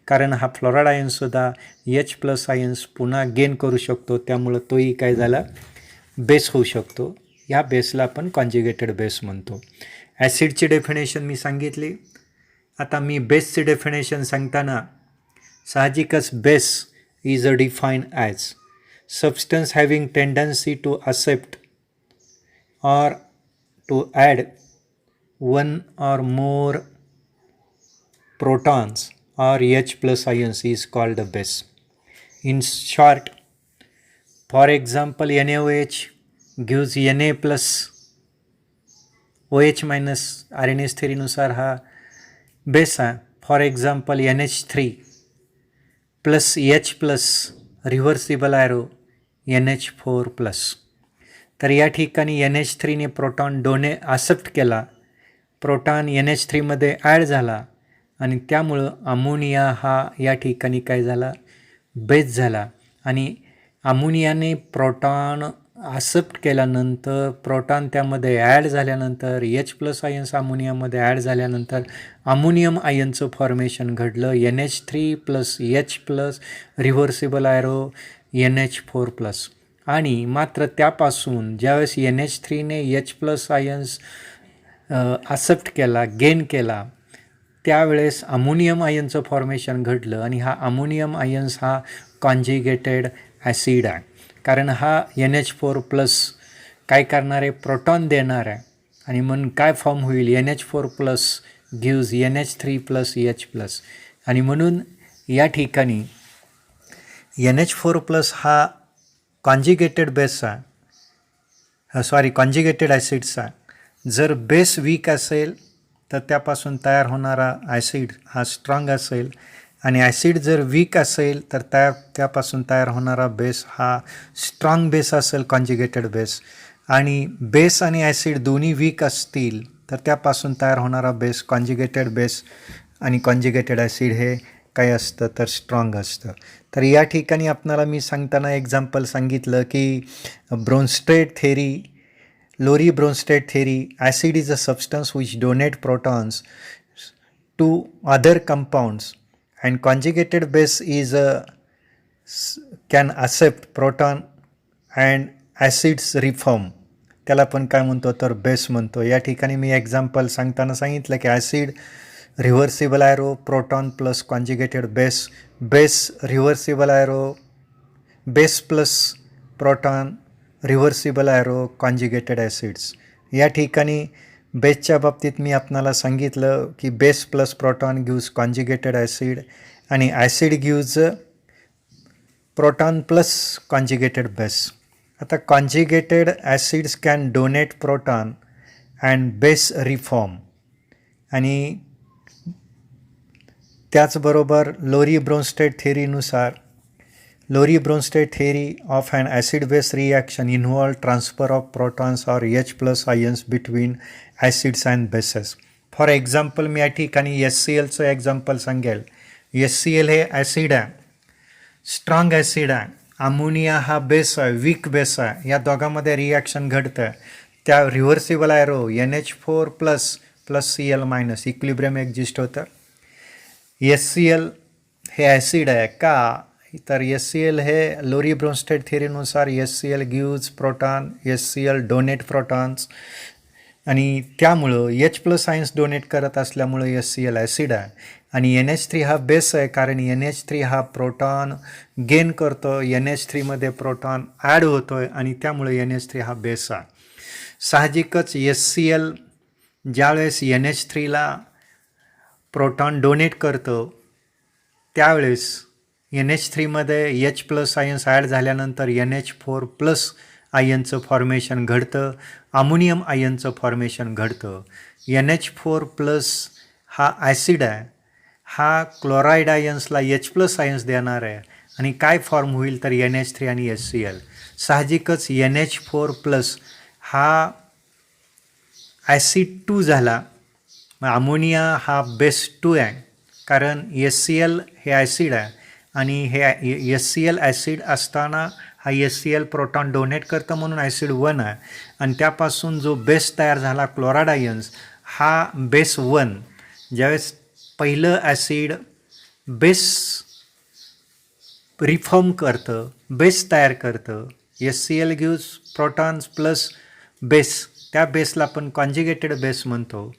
कारण हा फ्लोराईड आयन्ससुद्धा H प्लस आयन्स पुन्हा गेन करू शकतो, त्यामुळं तोही काय झाला बेस होऊ शकतो. ह्या बेसला आपण कॉन्ज्युगेटेड बेस म्हणतो. ॲसिडची डेफिनेशन मी सांगितली. आता मी बेसची डेफिनेशन सांगताना साहजिकच base is a defined as substance having tendency to accept or to add one or more protons or H plus ions is called a base. In short, for example, NaOH gives Na plus OH minus. Arrhenius theory नुसार हा base आहे. For example NH3 plus H plus reversible arrow NH4 plus. तर या ठिकाणी NH3ने proton accept केला, proton NH3मध्ये add झाला आणि त्यामुळं अमोनिया हा या ठिकाणी काय झाला बेस झाला आणि अमोनियाने प्रोटॉन ॲक्सेप्ट केल्यानंतर प्रोटॉन त्यामध्ये ॲड झाल्यानंतर H प्लस आयन्स अमोनियामध्ये ॲड झाल्यानंतर अमोनियम आयनचं फॉर्मेशन घडलं. NH3 plus H plus reversible arrow NH4 plus. आणि मात्र त्यापासून ज्यावेळेस NH3ने H प्लस आयन्स ॲक्सेप्ट केला, गेन केला, त्यावेळेस अमोनियम आयनचं फॉर्मेशन घडलं आणि हा अमोनियम आयन्स हा कॉन्ज्युगेटेड ॲसिड आहे, कारण हा NH4 प्लस काय करणार आहे प्रोटॉन देणार आहे आणि म्हणून काय फॉर्म होईल NH4 plus gives NH3 plus H plus. आणि म्हणून या ठिकाणी NH4 प्लस हा कॉन्ज्युगेटेड बेस आहे, कॉन्ज्युगेटेड ॲसिड्स आहे. जर बेस वीक असेल तर त्यापासून तयार होणारा ॲसिड हा स्ट्रॉंग असेल आणि ॲसिड जर वीक असेल तर त्यापासून तयार होणारा बेस हा स्ट्रॉंग बेस असेल, कॉन्ज्युगेटेड बेस. आणि बेस आणि ॲसिड दोन्ही वीक असतील तर त्यापासून तयार होणारा बेस कॉन्ज्युगेटेड बेस आणि कॉन्ज्युगेटेड ॲसिड हे काय असतं तर स्ट्रॉंग असतं. तर या ठिकाणी आपणाला मी सांगताना एक्झाम्पल सांगितलं की Bronsted theory, Lowry Bronsted theory, acid is a substance which donate protons to other compounds and conjugated base is can accept proton and acids reform. त्याला आपण काय म्हणतो तर बेस म्हणतो. या ठिकाणी मी एक्झाम्पल सांगताना सांगितलं की acid reversible arrow proton plus conjugated base, base reversible arrow base plus proton reversible arrow conjugated acids. या ठिकाणी बेसच्या बाबतीत मी आपणाला सांगितलं की base plus proton gives conjugated acid आणि acid gives proton plus conjugated base. आता conjugated acids can donate proton and base reform. आणि त्याचबरोबर लोरी ब्रोन्स्टेड थेरीनुसार Lorry-Bronsted theory of an acid-base reaction involves transfer of protons or H plus ions between acids and bases. For example मी या ठिकाणी HClचं example सांगेल. HCl हे acid आहे, स्ट्रॉंग ॲसिड आहे. अमोनिया हा बेस आहे, वीक बेस आहे. या दोघांमध्ये रिॲक्शन घडतं, त्या reversible arrow NH4 plus plus Cl minus equilibrium exist होतं. HCl हे ॲसिड आहे का, तर HCl हे लोरी ब्रोन्स्टेड थिअरीनुसार HCl gives proton, HCl donate protons, आणि त्यामुळं H प्लस आयन्स डोनेट करत असल्यामुळं HCl ॲसिड आहे. आणि NH3 हा बेस आहे, कारण NH3 हा प्रोटॉन गेन करतो, NH3मध्ये प्रोटॉन ॲड होतो आहे, आणि त्यामुळे NH3 हा बेस आहे. साहजिकच HCl ज्यावेळेस NH3ला प्रोटॉन डोनेट करतो त्यावेळेस NH3मध्ये H प्लस आयन्स ॲड झाल्यानंतर NH4 प्लस आयनचं फॉर्मेशन घडतं, अमोनियम आयनचं फॉर्मेशन घडतं. NH4 प्लस हा ॲसिड आहे, हा क्लोराईड आयन्सला H प्लस आयन्स देणार आहे, आणि काय फॉर्म होईल तर NH3 आणि HCl. साहजिकच NH4 प्लस हा ॲसिड 2 झाला, अमोनिया हा बेस 2 आहे, कारण HCl हे ॲसिड आहे, आणि हे HCl ॲसिड असताना हा HCl प्रोटॉन डोनेट करतं म्हणून ॲसिड 1 आहे, आणि त्यापासून जो बेस तयार झाला क्लोराईड आयन्स हा बेस 1. ज्यावेळेस पहिलं ॲसिड बेस रिफॉर्म करतं, बेस तयार करतं, HCl gives protons plus base, त्या बेसला आपण कॉन्जुगेटेड बेस म्हणतो.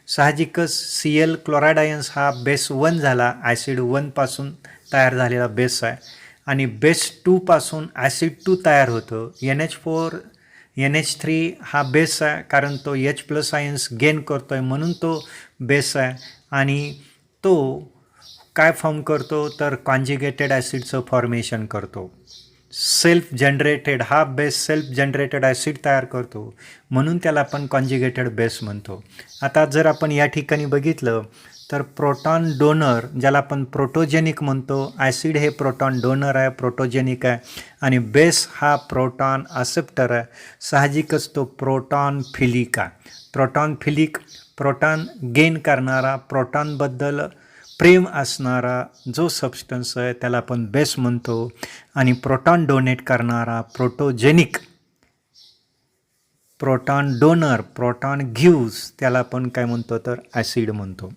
साहजिकच Cl क्लोराईड आयन्स हा बेस 1 झाला, ॲसिड 1 पासून तयार झालेला बेस आहे, आणि बेस 2 पासून ॲसिड 2 तयार होतं. NH3 हा बेस आहे, कारण तो H प्लस आयन्स गेन करतो आहे म्हणून तो बेस आहे, आणि तो काय फॉर्म करतो तर कॉन्जुगेटेड ॲसिडचं फॉर्मेशन करतो. सेल्फ जनरेटेड हा बेस सेल्फ जनरेटेड ॲसिड तयार करतो, म्हणून त्याला आपण कॉन्जुगेटेड बेस म्हणतो. आता जर आपण या ठिकाणी बघितलं तर प्रोटॉन डोनर, ज्याला आपण प्रोटोजेनिक म्हणतो, ॲसिड हे प्रोटॉन डोनर आहे, प्रोटोजेनिक आहे, आणि बेस हा प्रोटॉन ॲसेप्टर आहे. साहजिकच तो प्रोटॉन फिलिक आहे. प्रोटॉन फिलिक, प्रोटॉन गेन करणारा, प्रोटॉनबद्दल प्रेम असणारा जो सबस्टन्स आहे त्याला आपण बेस म्हणतो, आणि प्रोटॉन डोनेट करणारा protogenic, proton donor, proton gives, त्याला आपण काय म्हणतो तर ॲसिड म्हणतो.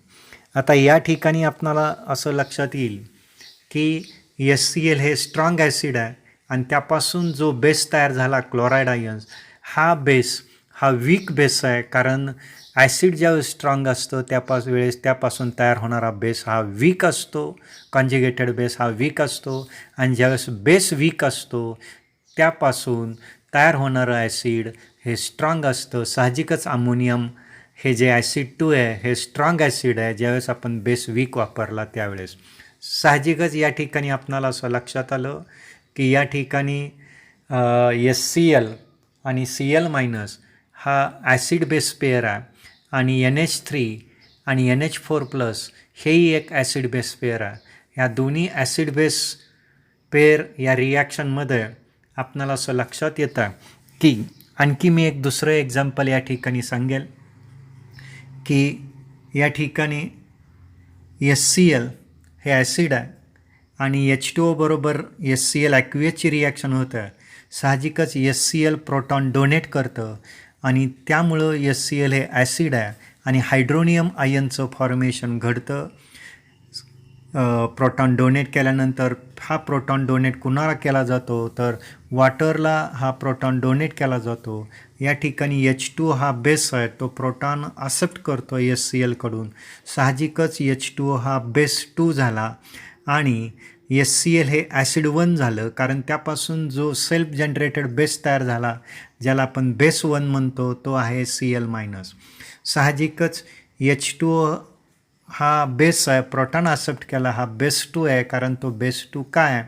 आता या ठिकाणी आपणाला असं लक्षात येईल की HCl हे स्ट्रॉंग ॲसिड आहे, आणि त्यापासून जो बेस तयार झाला क्लोराईड आयन्स हा बेस हा वीक बेस आहे, कारण ॲसिड ज्यावेळेस स्ट्रॉंग असतं त्यापासून तयार होणारा बेस हा वीक असतो, कॉन्जुगेटेड बेस हा वीक असतो, आणि ज्यावेळेस बेस वीक असतो त्यापासून तयार होणारं ॲसिड हे स्ट्रॉंग असतं. साहजिकच अमोनियम हे जे ॲसिड 2 आहे हे स्ट्रॉंग ॲसिड आहे ज्यावेळेस आपण बेस वीक वापरला त्यावेळेस. साहजिकच या ठिकाणी आपणाला असं लक्षात आलं की या ठिकाणी HCl आणि Cl मायनस हा ॲसिड बेस पेअर आहे, आणि NH3 आणि NH4 प्लस हेही एक ॲसिड बेस पेअर आहे. ह्या दोन्ही ॲसिड बेस पेअर या रिॲक्शनमध्ये आपणाला असं लक्षात येतं की आणखी मी एक दुसरं एक्झाम्पल या ठिकाणी सांगेल की या ठिकाणी HCl हे ॲसिड आहे, आणि H2O बरोबर HCl ॲक्वियसची रिॲक्शन होतं. साहजिकच HCl प्रोटॉन डोनेट करतं, आणि त्यामुळं HCl हे ॲसिड आहे, आणि हायड्रोनियम आयनचं फॉर्मेशन घडतं. प्रोटॉन डोनेट केल्यानंतर हा प्रोटॉन डोनेट कुणाला केला जातो तर वॉटरला हा प्रोटॉन डोनेट केला जातो. या ठिकाणी H2 हा बेस आहे, तो प्रोटॉन ॲक्सेप्ट करतो HCl कडून. साहजिकच H2O हा बेस 2 झाला, आणि HCl हे ॲसिड 1 झालं, कारण त्यापासून जो सेल्फ जनरेटेड बेस तयार झाला ज्याला आपण बेस 1 म्हणतो तो आहे Cl मायनस. साहजिकच H2O हा बेस आहे, प्रोटॉन ॲक्सेप्ट केला, हा बेस 2 आहे, कारण तो बेस 2 काय आहे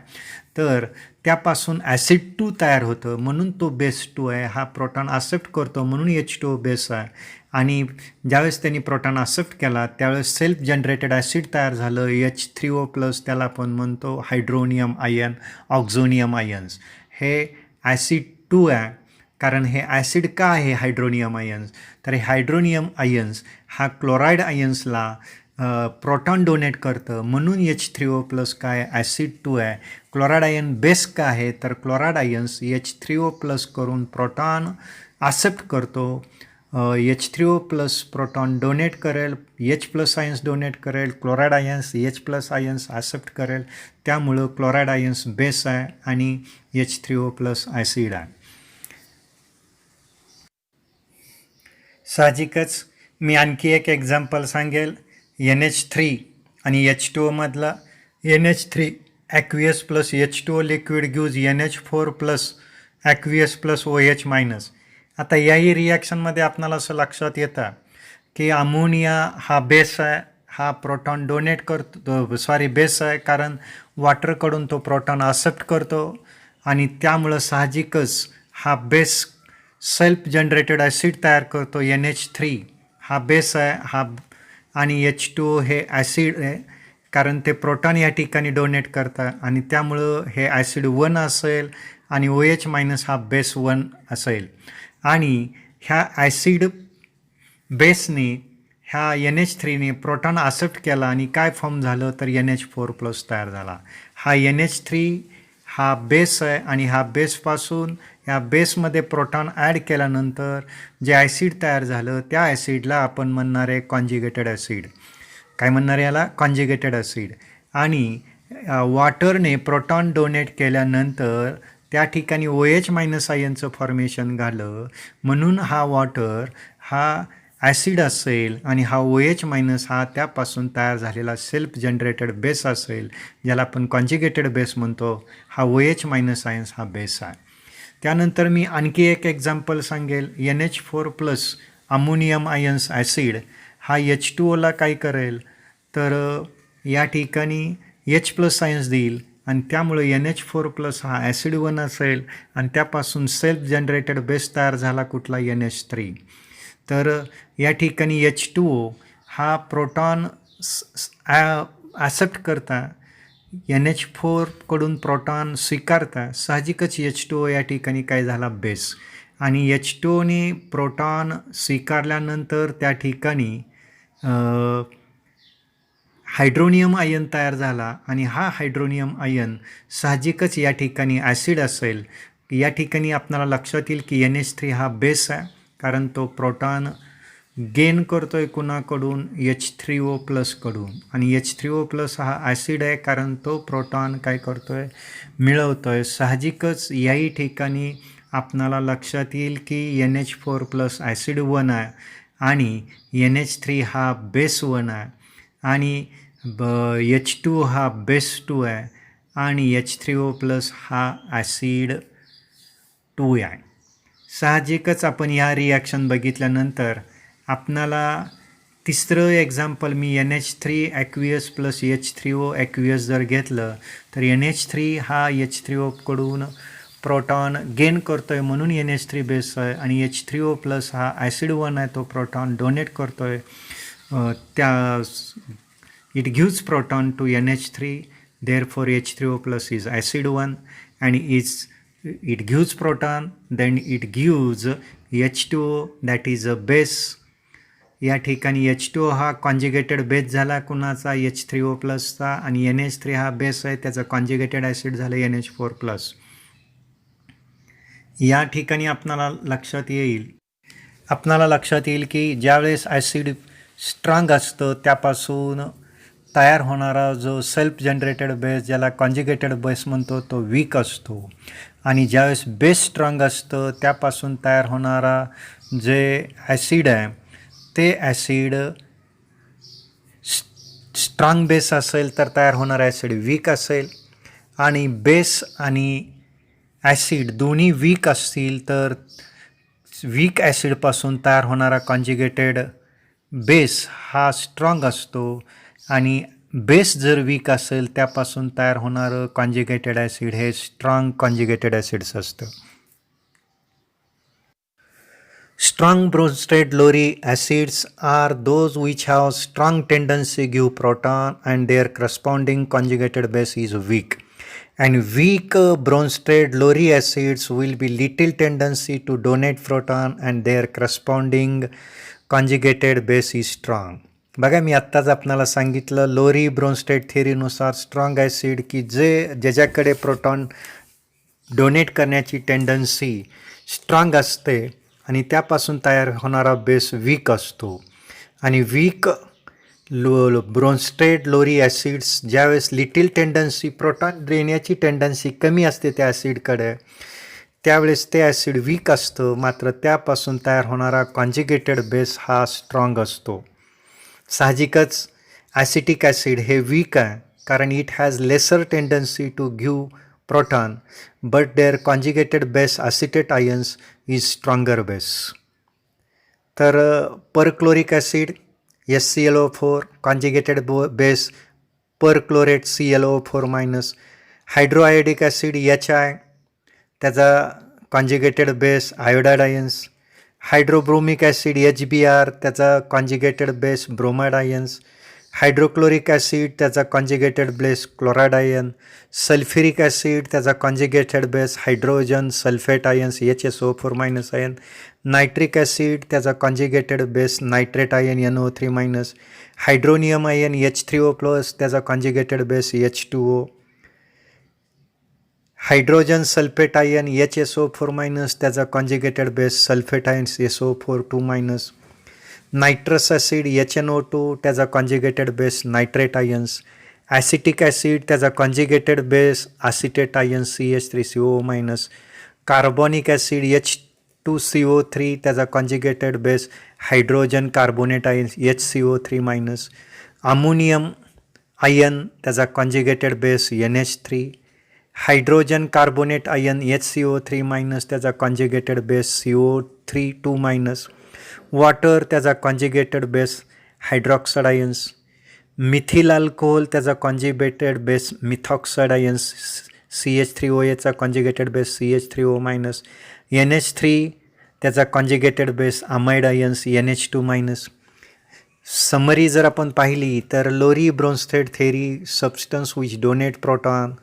तर त्यापासून ॲसिड 2 तयार होतं म्हणून तो बेस 2 आहे. हा प्रोटॉन ॲक्सेप्ट करतो म्हणून H2O बेस आहे. आणि ज्यावेळेस त्यांनी प्रोटॉन ॲक्सेप्ट केला त्यावेळेस सेल्फ जनरेटेड ॲसिड तयार झालं H3O+, त्याला आपण म्हणतो हायड्रोनियम आयन, ऑक्झोनियम आयन्स. हे ॲसिड 2 आहे. कारण हे ॲसिड का आहे हायड्रोनियम आयन्स, तर हे हायड्रोनियम आयन्स हा क्लोराईड आयन्सला प्रोटॉन डोनेट करतं म्हणून H3O+ काय ॲसिड 2 आहे. क्लोराईड आयन बेस का आहे, तर क्लोराईड आयन्स H3O+ करून प्रोटॉन ॲक्सेप्ट करतो. H3O+ प्रोटॉन डोनेट करेल, H+ आयन्स डोनेट करेल, chloride ions H+ ions accept करेल. त्यामुळं क्लोराईड आयन्स बेस आहे आणि H3O+ ॲसिड आहे. साहजिकच मी आणखी एक एक्झाम्पल सांगेल. NH3 आणि H2O मधला NH3 aqueous plus H2O liquid gives NH4+ aqueous plus OH-. आता याही रिॲक्शनमध्ये आपणाला असं लक्षात येतं की अमोनिया हा बेस आहे, हा प्रोटॉन डोनेट करतो, बेस आहे कारण वॉटरकडून तो प्रोटॉन ॲक्सेप्ट करतो आणि त्यामुळं साहजिकच हा बेस सेल्फ जनरेटेड ॲसिड तयार करतो. NH3 हा बेस आहे हा आणि H2O हे ॲसिड आहे कारण ते प्रोटॉन या ठिकाणी डोनेट करतात आणि त्यामुळं हे ॲसिड 1 असेल आणि OH- हा बेस 1 असेल. आणि ह्या ॲसिड बेसने ह्या NH3ने प्रोटॉन ॲक्सेप्ट केला आणि काय फॉर्म झालं तर NH4+ तयार झाला. हा NH3 हा बेस आहे आणि हा बेसपासून या बेसमध्ये प्रोटॉन ॲड केल्यानंतर जे ॲसिड तयार झालं त्या ॲसिडला आपण म्हणणार आहे कॉन्जुगेटेड ॲसिड. काय म्हणणार याला कॉन्जुगेटेड ॲसिड. आणि वॉटरने प्रोटॉन डोनेट केल्यानंतर त्या ठिकाणी OH- आयनचं फॉर्मेशन झालं म्हणून हा वॉटर हा ॲसिड असेल आणि हा OH- हा त्यापासून तयार झालेला सेल्फ जनरेटेड बेस असेल ज्याला आपण कॉन्जुगेटेड बेस म्हणतो. हा OH- आयन्स हा बेस आहे. त्यानंतर मी आणखी एक एक्झाम्पल सांगेल. NH4+ अमोनियम आयन्स ॲसिड हा H2Oला काय करेल तर या ठिकाणी H+ आयन्स देईल आणि त्यामुळे NH4+ हा ॲसिड 1 असेल आणि त्यापासून सेल्फ जनरेटेड बेस तयार झाला कुठला NH3. तर या ठिकाणी H2O हा प्रोटॉन ॲक्सेप्ट करता, NH4 कडून प्रोटॉन स्वीकारता, साहजिकच H2O या ठिकाणी काय झाला बेस आणि H2Oने प्रोटॉन स्वीकारल्यानंतर त्या ठिकाणी हायड्रोनियम आयन तयार झाला आणि हा हायड्रोनियम आयन साहजिकच या ठिकाणी ॲसिड असेल. या ठिकाणी आपल्याला लक्षात येईल की NH3 हा बेस आहे कारण तो प्रोटॉन गेन करतो आहे कुणाकडून H3O+ कडून आणि H3O+ हा ॲसिड आहे कारण तो प्रोटॉन काय करतो आहे मिळवतो आहे. साहजिकच याही ठिकाणी आपणाला लक्षात येईल की NH4+ ॲसिड 1 आहे आणि NH3 हा बेस 1 आहे आणि H2 हा बेस 2 आहे आणि H3O+ हा ॲसिड 2 आहे. साहजिकच आपण या रिॲक्शन बघितल्यानंतर आपणाला तिसरं एक्झाम्पल मी NH3 aqueous plus H3O aqueous जर घेतलं तर NH3 हा H3O कडून प्रोटॉन गेन करतो आहे म्हणून NH3 बेस आहे आणि H3O+ हा ॲसिड 1 आहे, तो प्रोटॉन डोनेट करतो आहे. त्या it gives proton to NH3, therefore H3O+ is acid 1 and it gives proton, then it gives H2O that is a base. या ठिकाणी H2O हा कॉन्जुगेटेड बेस झाला कुणाचा H3O+चा आणि NH3 हा बेस आहे त्याचा कॉन्जुगेटेड ॲसिड झालं NH4+. या ठिकाणी आपणाला लक्षात येईल की ज्यावेळेस ॲसिड स्ट्रॉंग असतं त्यापासून तयार होणारा जो सेल्फ जनरेटेड बेस ज्याला कॉन्जुगेटेड बेस म्हणतो तो वीक असतो आणि ज्यावेळेस बेस स्ट्रॉंग असतं त्यापासून तयार होणारा जे ॲसिड आहे ते ॲसिड स्ट्रॉंग बेस असेल तर तयार होणारा ॲसिड वीक असेल आणि बेस आणि ॲसिड दोन्ही वीक असतील तर वीक ॲसिडपासून तयार होणारा कॉन्जुगेटेड बेस हा स्ट्रॉंग असतो आणि बेस जर वीक असेल त्यापासून तयार होणारं कॉन्जुगेटेड ॲसिड हे स्ट्रॉंग कॉन्जुगेटेड ॲसिड्स असतं. Strong Bronsted Lowry acids are those which have strong tendency to give proton and their corresponding conjugated base is weak. And weak Bronsted Lowry acids will be little tendency to donate proton and their corresponding conjugated base is strong. बघा मी आत्ताच आपणाला सांगितलं लोरी ब्रोन्स्टेड थेअरीनुसार strong acid की ज्याच्याकडे proton donate करण्याची tendency strong असते आणि त्यापासून तयार होणारा बेस वीक असतो. आणि वीक ब्रोन्स्टेड लोरी ॲसिड्स ज्यावेळेस लिटिल टेंडन्सी प्रोटॉन देण्याची टेंडन्सी कमी असते त्या ॲसिडकडे त्यावेळेस ते ॲसिड वीक असतं, मात्र त्यापासून तयार होणारा कॉन्जुगेटेड बेस हा स्ट्रॉंग असतो. साहजिकच ॲसिटिक ॲसिड हे वीक आहे कारण it has lesser tendency to give proton but their conjugated base acetate ions is stronger base. तर perchloric acid HClO4 conjugated base perchlorate ClO4 minus. Hydroiodic acid HI त्याचा conjugated base iodide ions. Hydrobromic acid HBr त्याचा conjugated base bromide ions. Hydrochloric acid त्याचा conjugated base chloride ion. Sulphuric acid त्याचा conjugated base hydrogen sulphate ions HSO4 minus ion. Nitric acid त्याचा conjugated base nitrate ion NO3 minus. Hydronium ion H3O plus त्याचा conjugated base H2O. Hydrogen sulphate ion HSO4 minus त्याचा conjugated base sulphate ions SO4 2 minus. Nitrous acid HNO2 त्याचा conjugated base nitrate ions. Acetic acid त्याचा conjugated base acetate ions CH3CO minus. Carbonic acid H2CO3 त्याचा conjugated base hydrogen carbonate ions HCO3 minus. Ammonium ion त्याचा conjugated base NH3. Hydrogen carbonate ion HCO3 minus त्याचा conjugated base CO3 2 minus. Water त्याचा conjugated base hydroxide ions. Methyl alcohol त्याचा conjugated base methoxide ions CH3OAचा conjugated base CH3O minus. NH3 त्याचा conjugated base amide ions NH2 minus. Summary जर आपण पाहिली तर Lowry Bronsted theory substance which donate proton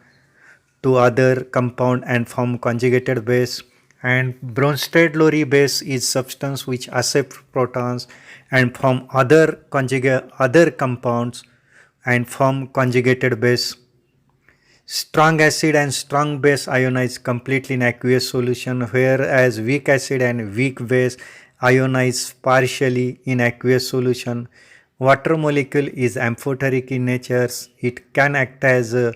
to other compound and form conjugated base, and Bronsted Lowry base is substance which accept protons and form other compounds and form conjugated base. Strong acid and strong base ionize completely in aqueous solution, whereas weak acid and weak base ionize partially in aqueous solution. Water molecule is amphoteric in nature. It can act as a